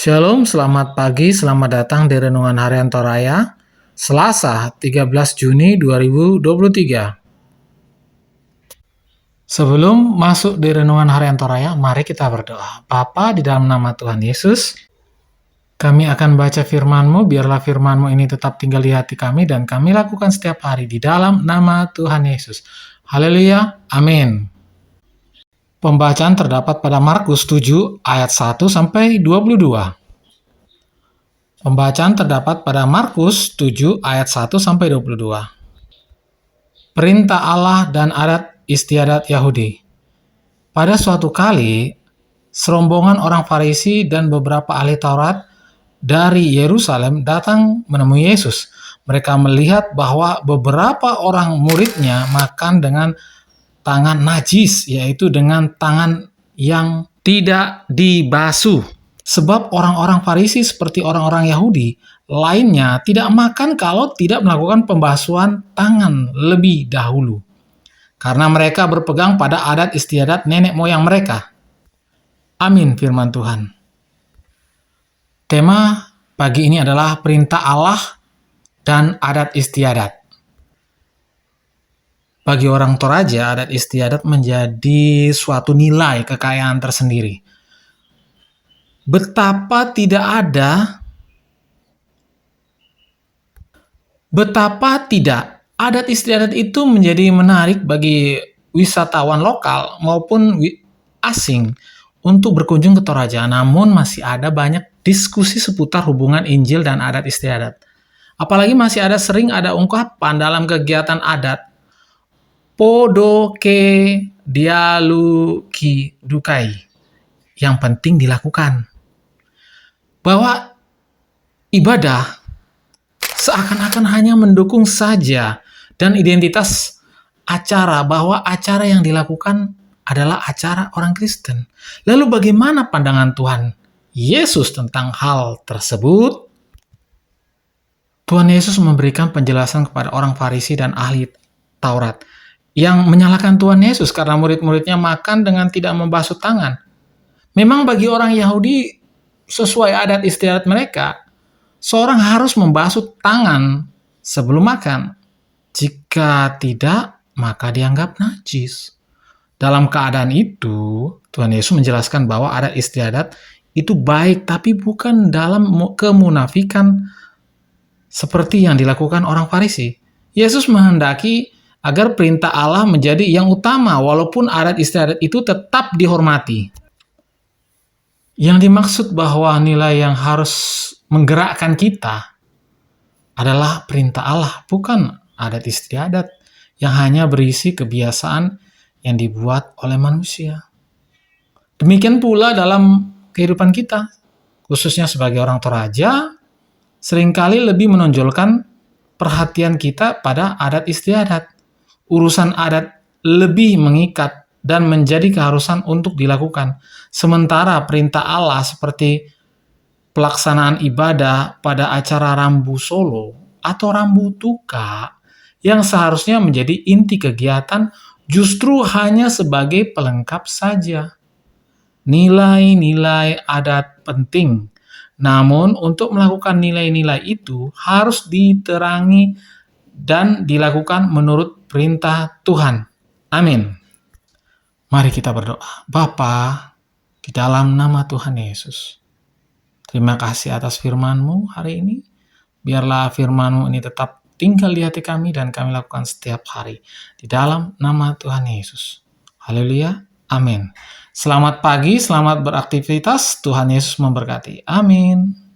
Shalom, selamat pagi, selamat datang di Renungan Harian Toraya, Selasa 13 Juni 2023. Sebelum masuk di Renungan Harian Toraya, mari kita berdoa. Bapa, di dalam nama Tuhan Yesus, kami akan baca firman-Mu, biarlah firman-Mu ini tetap tinggal di hati kami dan kami lakukan setiap hari di dalam nama Tuhan Yesus. Haleluya, amin. Pembacaan terdapat pada Markus 7 ayat 1 sampai 22. Pembacaan terdapat pada Markus 7 ayat 1 sampai 22. Perintah Allah dan adat istiadat Yahudi. Pada suatu kali, serombongan orang Farisi dan beberapa ahli Taurat dari Yerusalem datang menemui Yesus. Mereka melihat bahwa beberapa orang muridnya makan dengan tangan najis, yaitu dengan tangan yang tidak dibasuh. Sebab orang-orang Farisi seperti orang-orang Yahudi lainnya tidak makan kalau tidak melakukan pembasuhan tangan lebih dahulu. Karena mereka berpegang pada adat istiadat nenek moyang mereka. Amin firman Tuhan. Tema pagi ini adalah perintah Allah dan adat istiadat. Bagi orang Toraja, adat istiadat menjadi suatu nilai kekayaan tersendiri. Betapa tidak adat istiadat itu menjadi menarik bagi wisatawan lokal maupun asing untuk berkunjung ke Toraja. Namun masih ada banyak diskusi seputar hubungan Injil dan adat istiadat. Apalagi masih sering ada ungkapan dalam kegiatan adat, podo ke dialu ki dukai, yang penting dilakukan. Bahwa ibadah seakan-akan hanya mendukung saja dan identitas acara, bahwa acara yang dilakukan adalah acara orang Kristen. Lalu bagaimana pandangan Tuhan Yesus tentang hal tersebut? Tuhan Yesus memberikan penjelasan kepada orang Farisi dan ahli Taurat yang menyalahkan Tuhan Yesus karena murid-muridnya makan dengan tidak membasuh tangan. Memang bagi orang Yahudi, sesuai adat istiadat mereka, seorang harus membasuh tangan sebelum makan. Jika tidak, maka dianggap najis. Dalam keadaan itu, Tuhan Yesus menjelaskan bahwa adat istiadat itu baik, tapi bukan dalam kemunafikan seperti yang dilakukan orang Farisi. Yesus menghendaki agar perintah Allah menjadi yang utama, walaupun adat istiadat itu tetap dihormati. Yang dimaksud bahwa nilai yang harus menggerakkan kita adalah perintah Allah, bukan adat istiadat yang hanya berisi kebiasaan yang dibuat oleh manusia. Demikian pula dalam kehidupan kita, khususnya sebagai orang Toraja, seringkali lebih menonjolkan perhatian kita pada adat istiadat. Urusan adat lebih mengikat dan menjadi keharusan untuk dilakukan. Sementara perintah Allah seperti pelaksanaan ibadah pada acara Rambu Solo atau Rambu Tuka yang seharusnya menjadi inti kegiatan justru hanya sebagai pelengkap saja. Nilai-nilai adat penting, namun untuk melakukan nilai-nilai itu harus diterangi dan dilakukan menurut perintah Tuhan. Amin. Mari kita berdoa. Bapa, di dalam nama Tuhan Yesus, terima kasih atas firman-Mu hari ini. Biarlah firman-Mu ini tetap tinggal di hati kami dan kami lakukan setiap hari. Di dalam nama Tuhan Yesus. Haleluya. Amin. Selamat pagi, selamat beraktivitas. Tuhan Yesus memberkati. Amin.